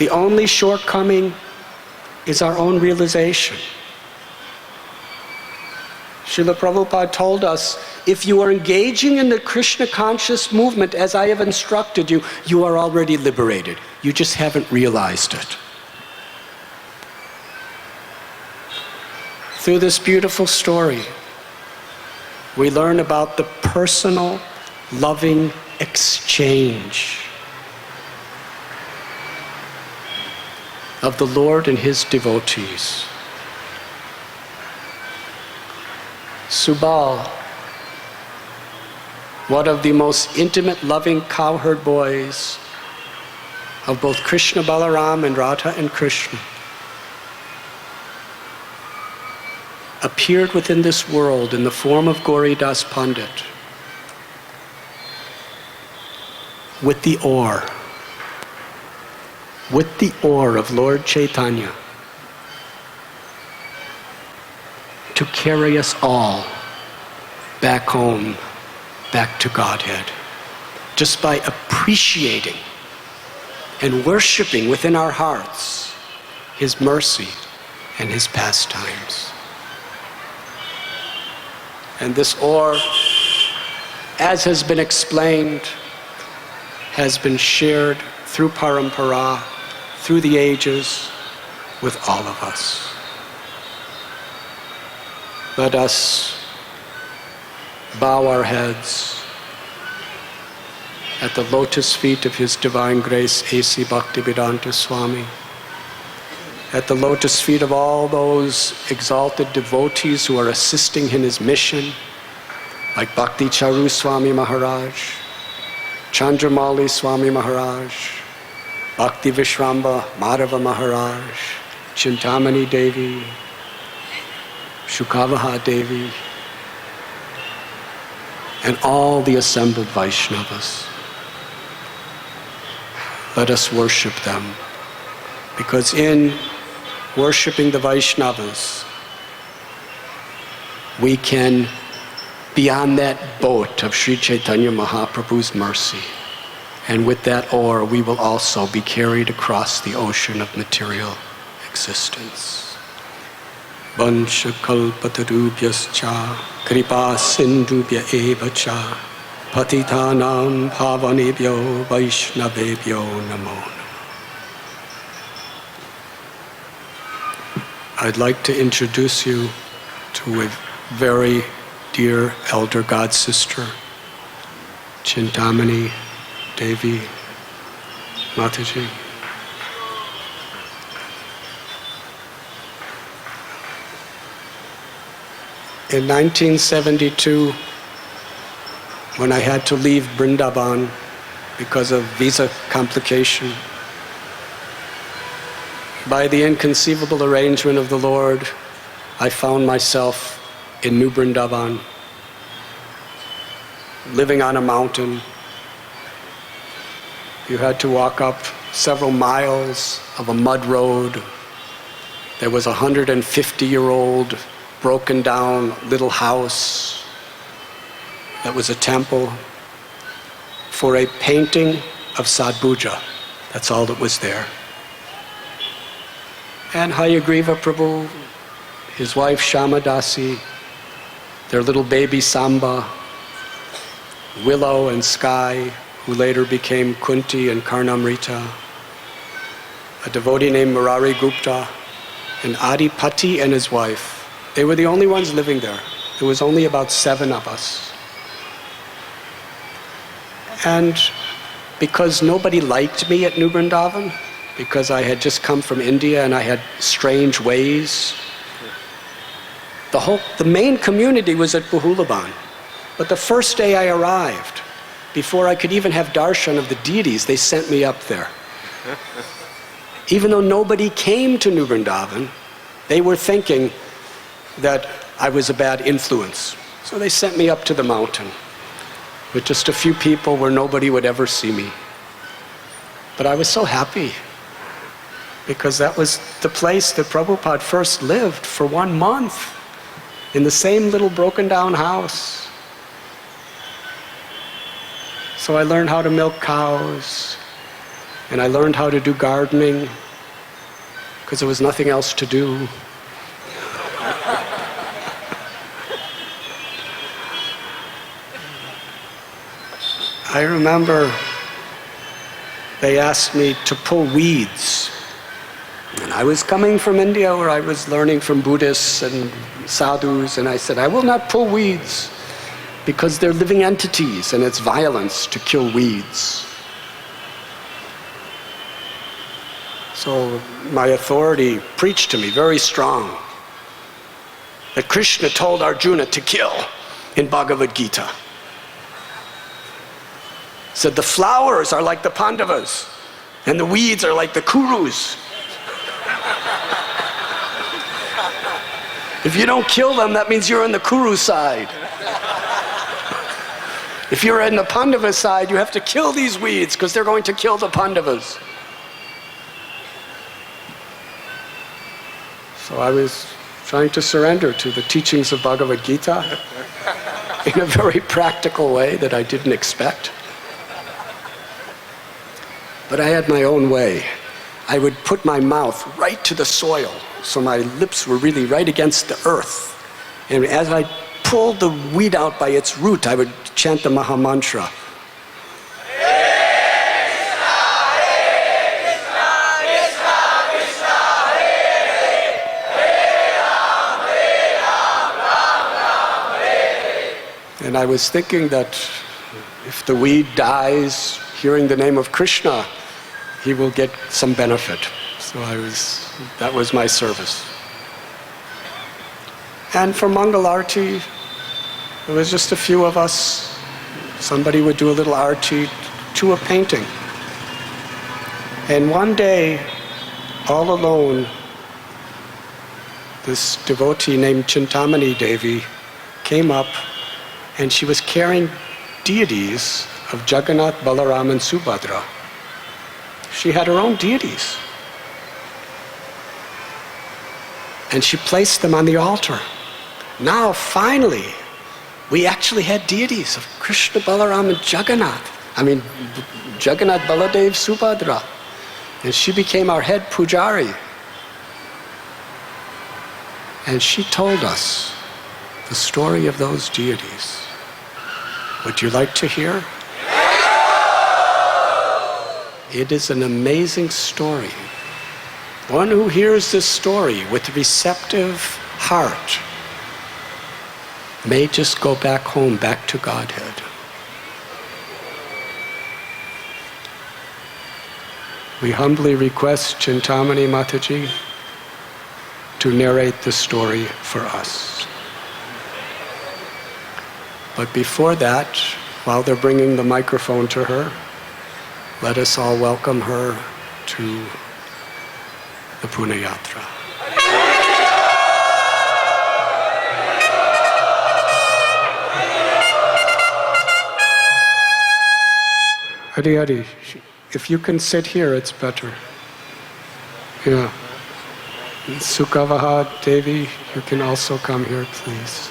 The only shortcoming is our own realization. Srila Prabhupada told us, if you are engaging in the Krishna conscious movement as I have instructed you, you are already liberated. You just haven't realized it. Through this beautiful story, we learn about the personal, loving exchange of the Lord and His devotees. Subal, one of the most intimate, loving cowherd boys of both Krishna Balaram and Radha and Krishna, appeared within this world in the form of Gauri Das Pandit with the oar of Lord Chaitanya to carry us all back home, back to Godhead, just by appreciating and worshiping within our hearts His mercy and His pastimes. And this oar, as has been explained, has been shared through parampara, through the ages, with all of us. Let us bow our heads at the lotus feet of His Divine Grace, A.C. Bhaktivedanta Swami, at the lotus feet of all those exalted devotees who are assisting in His mission, like Bhakti Charu Swami Maharaj, Chandramali Swami Maharaj, Bhakti Vishramba Madhava Maharaj, Chintamani Devi, Shukavaha Devi, and all the assembled Vaishnavas. Let us worship them, because in worshipping the Vaishnavas, we can be on that boat of Sri Chaitanya Mahaprabhu's mercy. And with that oar, we will also be carried across the ocean of material existence. Vansha kalpatarubhyascha kripa sindhubhya eva cha patitanam pavanebhyo vaishnavebhyo namo namo. I'd like to introduce you to a very dear elder god sister, Chintamani Devi Mataji. In 1972, when I had to leave Vrindavan because of visa complication, by the inconceivable arrangement of the Lord, I found myself in New Vrindavan, living on a mountain. You had to walk up several miles of a mud road. There was a 150-year-old broken down little house that was a temple for a painting of Sadbhuja. That's all that was there. And Hayagriva Prabhu, his wife Shamadasi, their little baby Samba, Willow and Sky, who later became Kunti and Karnamrita, a devotee named Murari Gupta, and Adipati and his wife. They were the only ones living there. There was only about 7 of us. And because nobody liked me at New Vrindavan, because I had just come from India and I had strange ways, the main community was at Bahulaban. But the first day I arrived, before I could even have darshan of the deities, they sent me up there. Even though nobody came to New Vrindavan, they were thinking that I was a bad influence. So they sent me up to the mountain with just a few people where nobody would ever see me. But I was so happy, because that was the place that Prabhupada first lived for 1 month, in the same little broken down house. So I learned how to milk cows, And I learned how to do gardening because there was nothing else to do. I remember they asked me to pull weeds. And I was coming from India where I was learning from Buddhists and sadhus, and I said, I will not pull weeds because they're living entities and it's violence to kill weeds. So my authority preached to me very strong that Krishna told Arjuna to kill in Bhagavad Gita. Said the flowers are like the Pandavas and the weeds are like the Kurus. If you don't kill them, that means you're on the Kuru side. If you're on the Pandava side, you have to kill these weeds because they're going to kill the Pandavas. So I was trying to surrender to the teachings of Bhagavad Gita in a very practical way that I didn't expect. But I had my own way. I would put my mouth right to the soil, so my lips were really right against the earth. And as I pulled the weed out by its root, I would chant the Maha Mantra. And I was thinking that if the weed dies hearing the name of Krishna, he will get some benefit. So that was my service. And for Mangal Arti, it was just a few of us. Somebody would do a little arti to a painting. And one day, all alone, this devotee named Chintamani Devi came up, and she was carrying deities of Jagannath, Balaram, and Subhadra. She had her own deities. And she placed them on the altar. Now, finally, we actually had deities of Krishna, Balaram, and Jagannath. Jagannath, Baladev, Subhadra. And she became our head pujari. And she told us the story of those deities. Would you like to hear? It is an amazing story. One who hears this story with a receptive heart may just go back home, back to Godhead. We humbly request Chintamani Mataji to narrate the story for us. But before that, while they're bringing the microphone to her, let us all welcome her to the Pune Yatra. Hari Hari, if you can sit here, it's better. Yeah. Sukavaha Devi, you can also come here, please.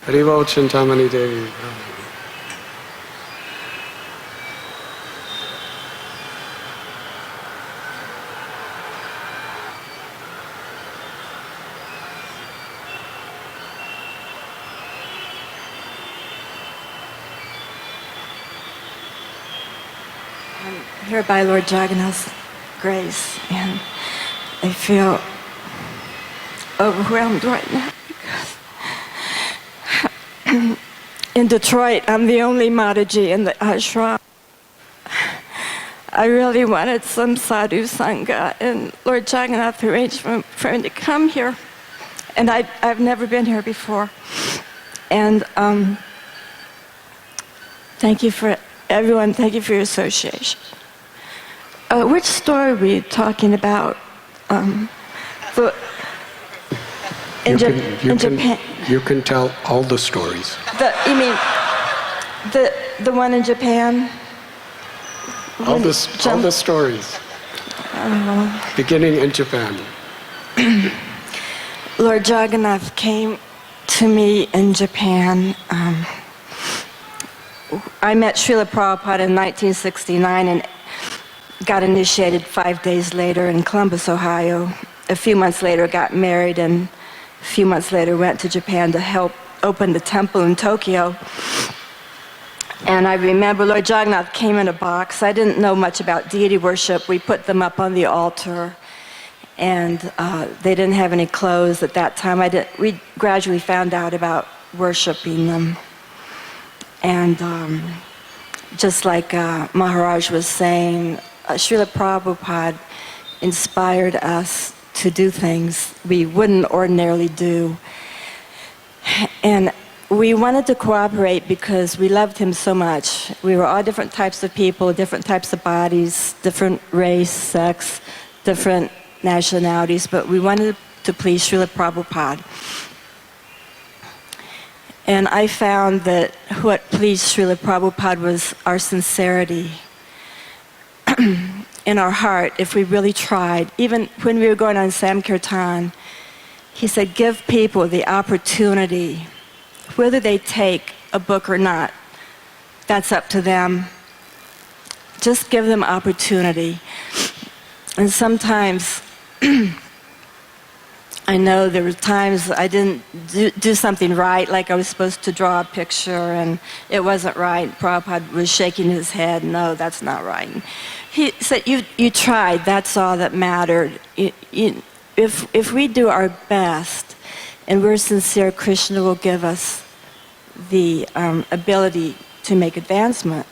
Haribo Chintamani Devi. I'm here by Lord Jagannath's grace, and I feel overwhelmed right now because in Detroit, I'm the only Mataji in the ashram. I really wanted some sadhu sangha, and Lord Jagannath arranged for me to come here, and I've never been here before. And thank you for everyone. Thank you for your association. Which story were you talking about? In Japan. You can tell all the stories. You mean the one in Japan? All the stories. Beginning in Japan. Lord Jagannath came to me in Japan. I met Srila Prabhupada in 1969 and got initiated 5 days later in Columbus, Ohio. A few months later, got married, and a few months later went to Japan to help open the temple in Tokyo. And I remember Lord Jagannath came in a box. I didn't know much about deity worship. We put them up on the altar, and they didn't have any clothes at that time. We gradually found out about worshiping them. And just like Maharaj was saying, Srila Prabhupada inspired us to do things we wouldn't ordinarily do. And we wanted to cooperate because we loved him so much. We were all different types of people, different types of bodies, different race, sex, different nationalities, but we wanted to please Srila Prabhupada. And I found that what pleased Srila Prabhupada was our sincerity in our heart, if we really tried. Even when we were going on Samkirtan, he said, give people the opportunity, whether they take a book or not, that's up to them. Just give them opportunity. And sometimes, I know there were times I didn't do something right, like I was supposed to draw a picture and it wasn't right. Prabhupada was shaking his head, no, that's not right. He said, you tried, that's all that mattered. If we do our best and we're sincere, Krishna will give us the ability to make advancement.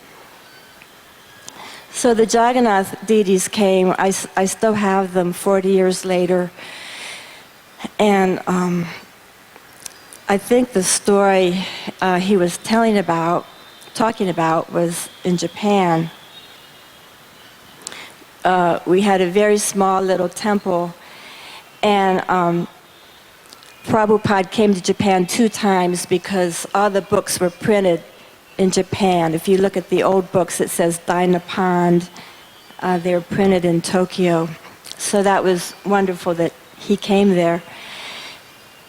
So the Jagannath deities came. I still have them 40 years later. And I think the story he was talking about was in Japan. We had a very small little temple, and Prabhupada came to Japan 2 times because all the books were printed in Japan. If you look at the old books, it says Dynapond. They were printed in Tokyo. So that was wonderful that he came there.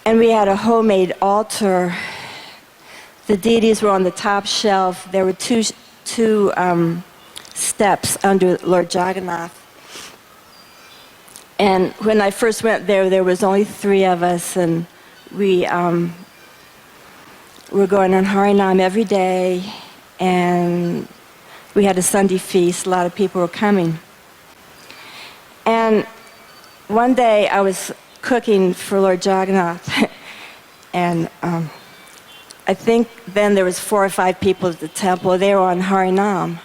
And we had a homemade altar. The deities were on the top shelf. There were two steps under Lord Jagannath. And when I first went there was only 3 of us, and we were going on Harinam every day, and we had a Sunday feast. A lot of people were coming. And one day I was cooking for Lord Jagannath, and I think then there was 4 or 5 people at the temple. They were on Harinam.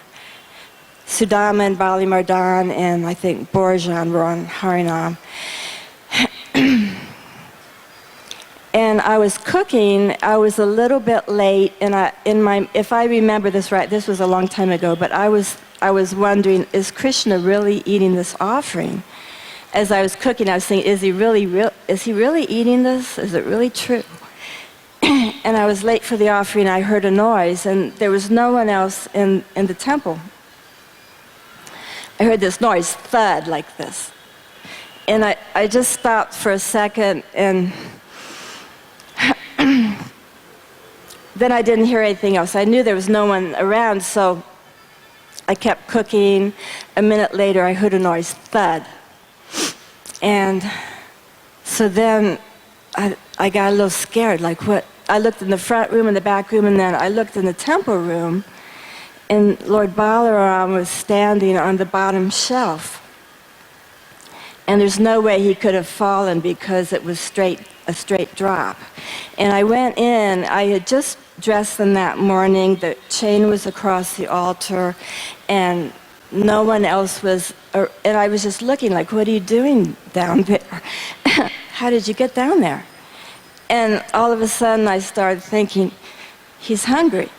Sudama and Bali Mardan and I think Borjan were on Harinam. And I was cooking. I was a little bit late, and if I remember this right, this was a long time ago, but I was wondering, is Krishna really eating this offering? As I was cooking, I was thinking, is he really eating this? Is it really true? And I was late for the offering. I heard a noise, and there was no one else in the temple. I heard this noise, thud, like this. And I just stopped for a second, and then I didn't hear anything else. I knew there was no one around, so I kept cooking. A minute later, I heard a noise, thud. And so then I got a little scared, like what? I looked in the front room and the back room, and then I looked in the temple room, And Lord Balaram was standing on the bottom shelf. And there's no way he could have fallen because it was a straight drop. And I went in, I had just dressed them that morning, the chain was across the altar, and no one else was, and I was just looking like, what are you doing down there? How did you get down there? And all of a sudden I started thinking, he's hungry.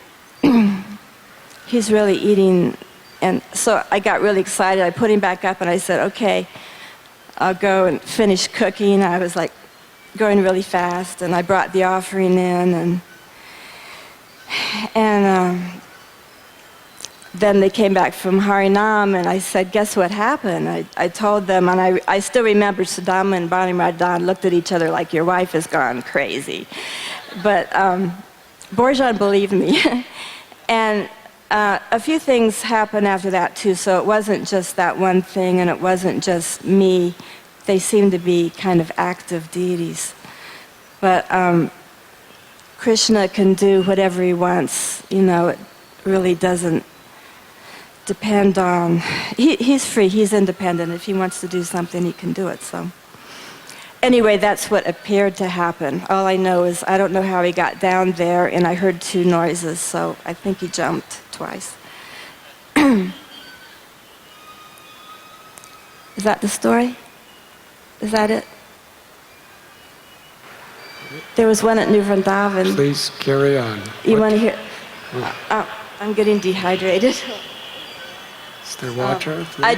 He's really eating. And so I got really excited. I put him back up and I said, okay, I'll go and finish cooking. I was like going really fast, and I brought the offering in, and then they came back from Harinam, and I said, guess what happened? I told them, and I still remember Sudama and Bani Radhan looked at each other like, your wife has gone crazy. But Borjan believed me. And a few things happened after that too, so it wasn't just that one thing, and it wasn't just me. They seemed to be kind of active deities. But Krishna can do whatever he wants. You know, it really doesn't depend on... He's free, he's independent. If he wants to do something, he can do it, so... Anyway, that's what appeared to happen. All I know is I don't know how he got down there, and I heard two noises, so I think he jumped twice. Is that the story? Is that it? There was one at New Vrindavan. Please carry on. You want to hear? I'm getting dehydrated. Is there water? I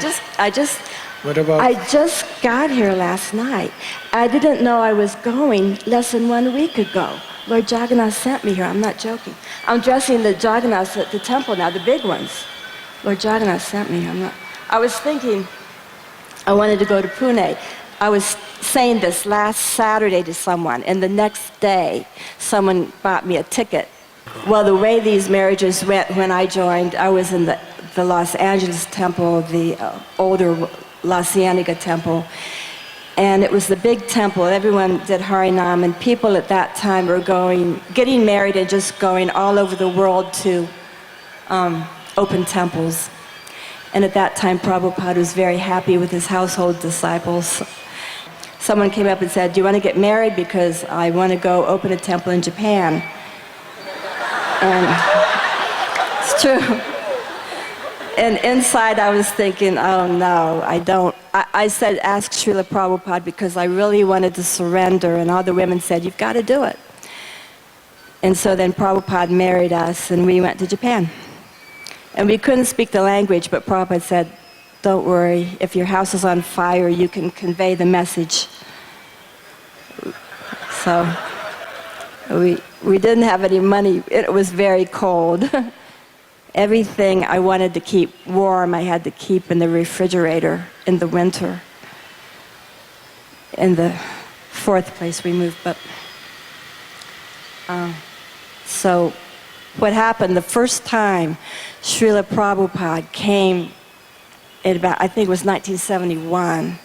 What about? I just got here last night. I didn't know I was going less than 1 week ago. Lord Jagannath sent me here. I'm not joking. I'm dressing the Jagannaths at the temple now, the big ones. Lord Jagannath sent me. I was thinking I wanted to go to Pune. I was saying this last Saturday to someone, and the next day someone bought me a ticket. Well, the way these marriages went when I joined, I was in the Los Angeles temple, the older La Cienega temple, and it was the big temple. Everyone did Harinam, and people at that time were getting married and just going all over the world to open temples. And at that time, Prabhupada was very happy with his household disciples. Someone came up and said, do you want to get married? Because I want to go open a temple in Japan. And it's true. And inside I was thinking, oh no, I don't. I said, ask Srila Prabhupada, because I really wanted to surrender, and all the women said, you've got to do it. And so then Prabhupada married us, and we went to Japan. And we couldn't speak the language, but Prabhupada said, don't worry, if your house is on fire, you can convey the message. So we didn't have any money. It was very cold. Everything I wanted to keep warm, I had to keep in the refrigerator in the winter. In the fourth place we moved, but so what happened the first time Srila Prabhupada came in about, I think it was 1971,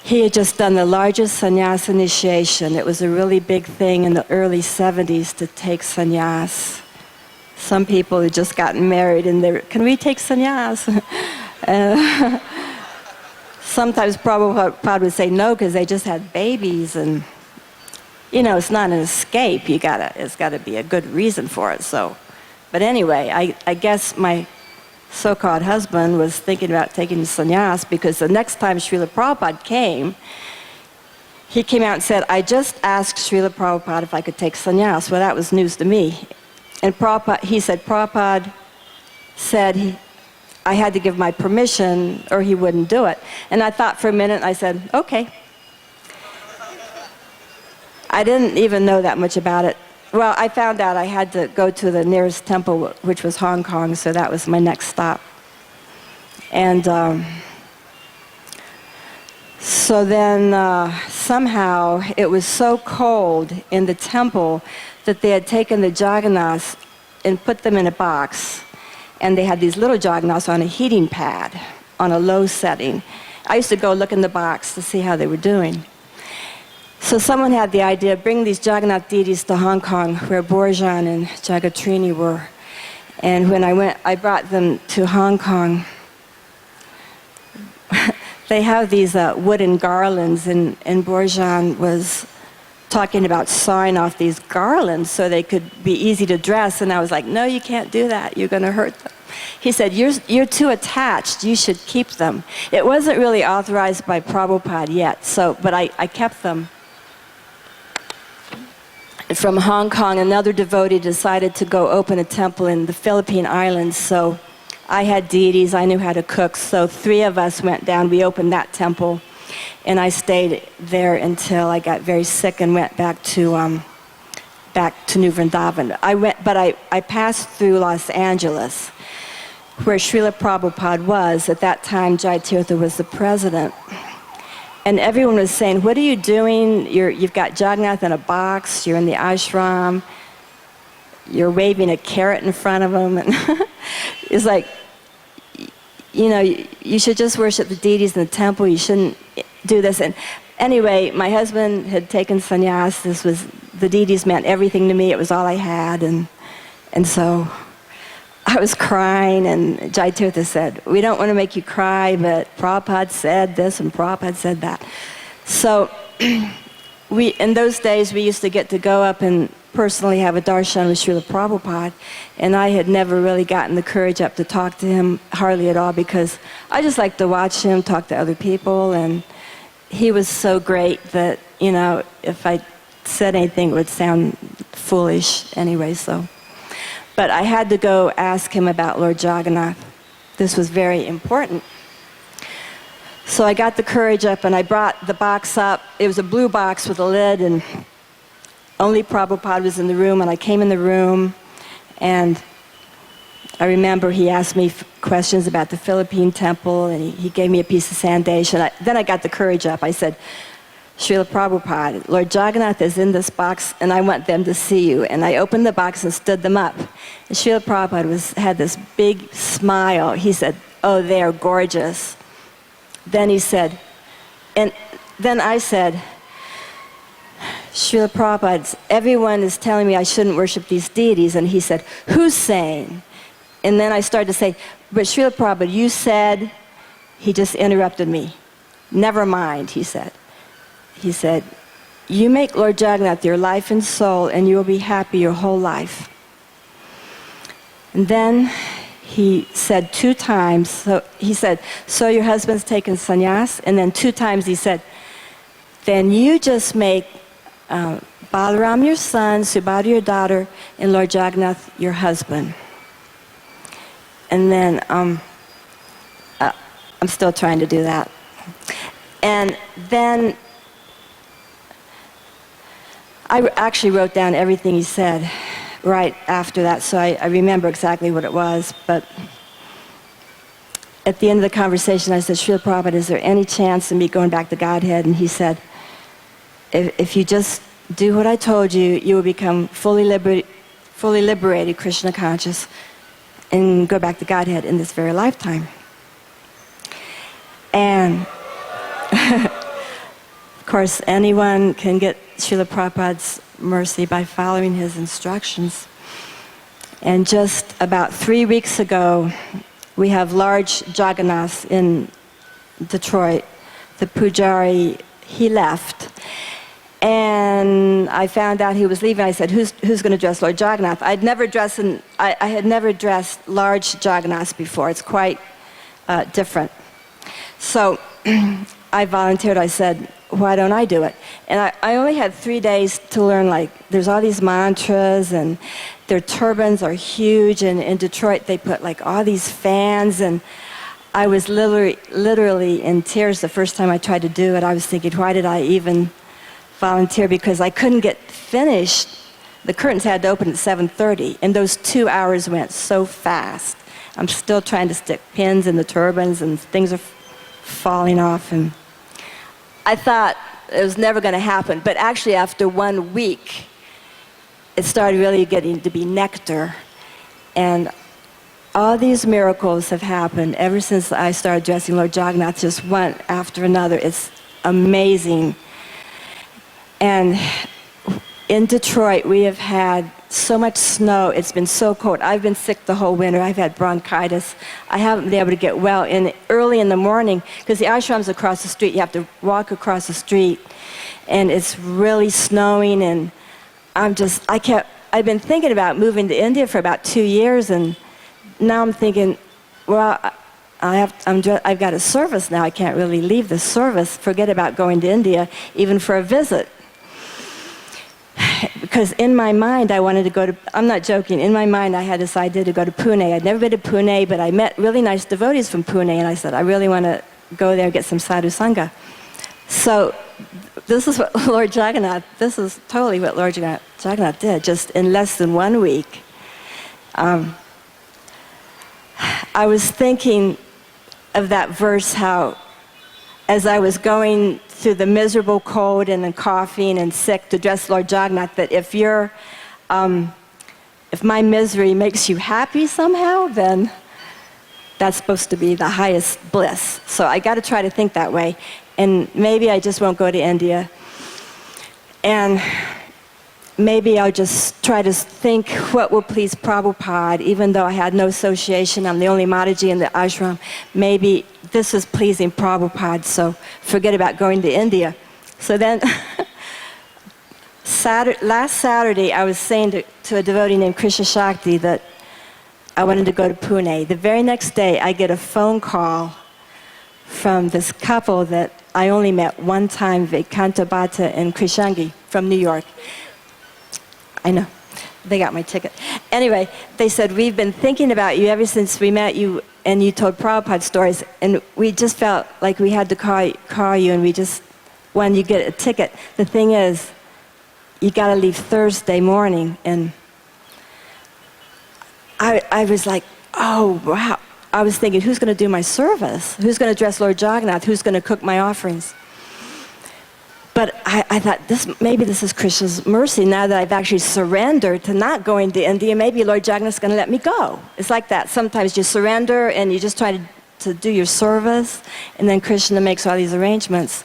he had just done the largest sannyas initiation. It was a really big thing in the early 70s to take sannyas. Some people had just gotten married and they were, can we take sannyas? Sometimes Prabhupada would say no because they just had babies, and you know, it's not an escape. It's got to be a good reason for it. So, but anyway, I guess my so-called husband was thinking about taking sannyas, because the next time Srila Prabhupada came, he came out and said, I just asked Srila Prabhupada if I could take sannyas. Well, that was news to me. And he said, Prabhupada said I had to give my permission or he wouldn't do it. And I thought for a minute, and I said, okay. I didn't even know that much about it. Well, I found out I had to go to the nearest temple, which was Hong Kong, so that was my next stop. And so then somehow it was so cold in the temple that they had taken the Jagannaths and put them in a box. And they had these little Jagannaths on a heating pad on a low setting. I used to go look in the box to see how they were doing. So someone had the idea, bring these Jagannath deities to Hong Kong, where Borjan and Jagatrini were. And when I brought them to Hong Kong. They have these wooden garlands, and Borjan was talking about sawing off these garlands so they could be easy to dress. And I was like, no, you can't do that. You're going to hurt them. He said, you're too attached. You should keep them. It wasn't really authorized by Prabhupada yet, but I kept them. From Hong Kong, another devotee decided to go open a temple in the Philippine Islands. So I had deities. I knew how to cook. So 3 of us went down. We opened that temple. And I stayed there until I got very sick and went back to New Vrindavan. I passed through Los Angeles, where Srila Prabhupada was. At that time, Jai Tirtha was the president. And everyone was saying, what are you doing? You've got Jagannath in a box. You're in the ashram. You're waving a carrot in front of him. And it's like, you should just worship the deities in the temple. You shouldn't do this. And anyway, my husband had taken sannyas. The deities meant everything to me. It was all I had. And so I was crying, and Jai Tirtha said, we don't want to make you cry, but Prabhupada said this and Prabhupada said that. So in those days, we used to get to go up and personally have a darshan with Srila Prabhupada, and I had never really gotten the courage up to talk to him hardly at all, because I just like to watch him talk to other people, and he was so great that, if I said anything, it would sound foolish anyway, so. But I had to go ask him about Lord Jagannath. This was very important. So I got the courage up, and I brought the box up. It was a blue box with a lid, and only Prabhupada was in the room, and I came in the room, and I remember he asked me questions about the Philippine temple, and he gave me a piece of sandesh. Then I got the courage up. I said, Srila Prabhupada, Lord Jagannath is in this box, and I want them to see you. And I opened the box and stood them up. And Srila Prabhupada had this big smile. He said, oh, they're gorgeous. Then he said, and then I said, Srila Prabhupada, everyone is telling me I shouldn't worship these deities. And he said, who's saying? And then I started to say, but Srila Prabhupada, you said, he just interrupted me. Never mind, he said. He said, you make Lord Jagannath your life and soul, and you will be happy your whole life. And then he said 2 times, so your husband's taken sannyas? And then 2 times he said, then you just make Balaram your son, Subhadra your daughter, and Lord Jagannath your husband. And then I'm still trying to do that. And then I actually wrote down everything he said right after that, so I remember exactly what it was. But at the end of the conversation, I said, Srila Prabhupada, is there any chance of me going back to Godhead? And he said, if you just do what I told you, you will become fully liberated, Krishna conscious, and go back to Godhead in this very lifetime. And of course, anyone can get Srila Prabhupada's mercy by following his instructions. And just about 3 weeks ago, we have large Jagannaths in Detroit. The Pujari, he left. And I found out he was leaving. I said, who's going to dress Lord Jagannath? I had never dressed large Jagannaths before. It's quite different. So I volunteered. I said, why don't I do it? And I only had 3 days to learn, there's all these mantras, and their turbans are huge, and in Detroit they put all these fans, and I was literally in tears the first time I tried to do it. I was thinking, why did I even volunteer? Because I couldn't get finished. The curtains had to open at 7:30, and those 2 hours went so fast. I'm still trying to stick pins in the turbans, and things are falling off, and I thought it was never going to happen. But actually, after 1 week, it started really getting to be nectar. And all these miracles have happened ever since I started dressing Lord Jagannath, just one after another. It's amazing. And in Detroit, we have had so much snow. It's been so cold. I've been sick the whole winter. I've had bronchitis. I haven't been able to get well. And early in the morning, because the ashram's across the street, you have to walk across the street, and it's really snowing. And I've been thinking about moving to India for about 2 years, and now I'm thinking, well, I've got a service now. I can't really leave the service. Forget about going to India, even for a visit. Because in my mind, I wanted to go to, I'm not joking, in my mind I had this idea to go to Pune. I'd never been to Pune, but I met really nice devotees from Pune, and I said, I really want to go there and get some sadhu sangha. So this is what Lord Jagannath, this is totally what Lord Jagannath did, just in less than 1 week. I was thinking of that verse, how as I was going through the miserable cold and then coughing and sick to address Lord Jagannath, that if my misery makes you happy somehow, then that's supposed to be the highest bliss. So I got to try to think that way. And maybe I just won't go to India. And maybe I'll just try to think what will please Prabhupada, even though I had no association. I'm the only Mataji in the ashram. Maybe this is pleasing Prabhupada, so forget about going to India. So then, last Saturday, I was saying to a devotee named Krishna Shakti that I wanted to go to Pune. The very next day, I get a phone call from this couple that I only met one time, Vedanta Bhatta and Krishangi from New York. I know. They got my ticket. Anyway, they said, we've been thinking about you ever since we met you and you told Prabhupada stories, and we just felt like we had to call you, and we just wanted you to get a ticket. The thing is, you got to leave Thursday morning. And I was like, oh, wow. I was thinking, who's going to do my service? Who's going to address Lord Jagannath? Who's going to cook my offerings? But I thought, maybe this is Krishna's mercy. Now that I've actually surrendered to not going to India, maybe Lord Jagannath's going to let me go. It's like that. Sometimes you surrender and you just try to do your service, and then Krishna makes all these arrangements.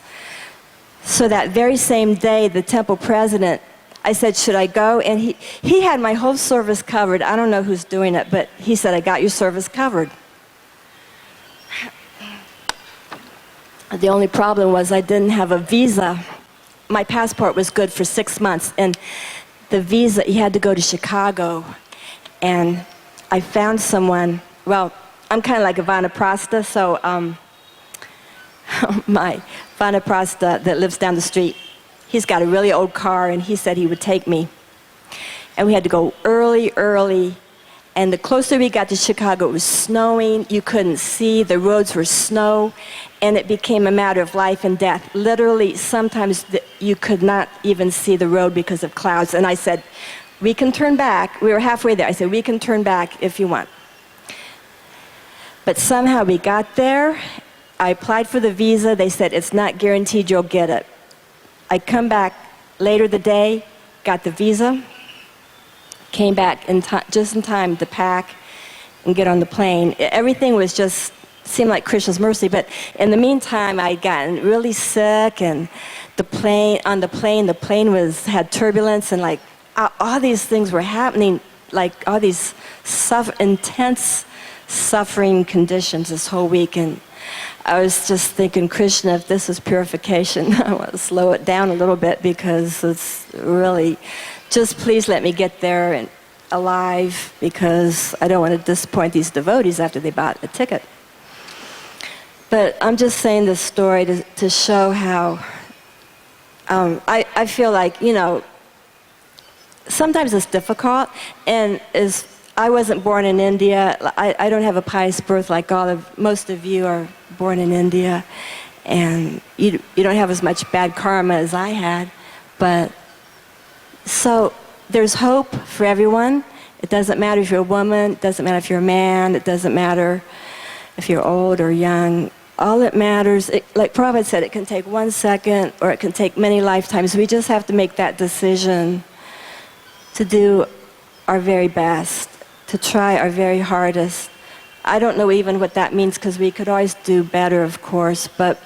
So that very same day, the temple president, I said, should I go? And he had my whole service covered. I don't know who's doing it, but he said, I got your service covered. The only problem was I didn't have a visa. My passport was good for 6 months, and the visa, you had to go to Chicago. And I found someone, well, I'm kind of like a Vanaprastha, so my Vanaprastha that lives down the street, he's got a really old car, and he said he would take me. And we had to go early, and the closer we got to Chicago, it was snowing, you couldn't see, the roads were snow, and it became a matter of life and death. Literally, sometimes you could not even see the road because of clouds. And I said, we can turn back. We were halfway there. I said, we can turn back if you want. But somehow we got there. I applied for the visa. They said, it's not guaranteed you'll get it. I come back later the day, got the visa, came back just in time to pack and get on the plane. Everything was just seemed like Krishna's mercy, but in the meantime, I'd gotten really sick, and the plane had turbulence, and like all these things were happening, like all these intense suffering conditions this whole week. And I was just thinking, Krishna, if this is purification, I want to slow it down a little bit, because it's really, just please let me get there and alive, because I don't want to disappoint these devotees after they bought a ticket. But I'm just saying this story to show how I feel like, sometimes it's difficult, and I wasn't born in India. I don't have a pious birth like most of you are born in India, and you don't have as much bad karma as I had. But so there's hope for everyone. It doesn't matter if you're a woman, it doesn't matter if you're a man, it doesn't matter if you're old or young. All that matters, like Prabhupada said, it can take 1 second or it can take many lifetimes. We just have to make that decision to do our very best, to try our very hardest. I don't know even what that means, because we could always do better, of course, but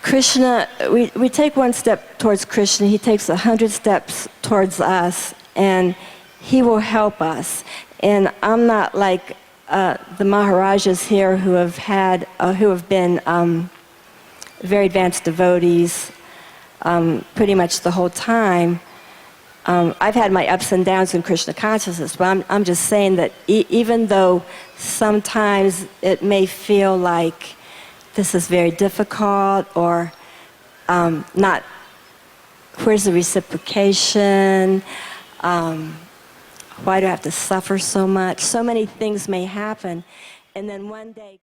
Krishna, we take one step towards Krishna, he takes 100 steps towards us, and he will help us. And I'm not like the Maharajas here who have been very advanced devotees pretty much the whole time. I've had my ups and downs in Krishna consciousness, but I'm just saying that even though sometimes it may feel like this is very difficult or not, where's the reciprocation? Why do I have to suffer so much? So many things may happen, and then one day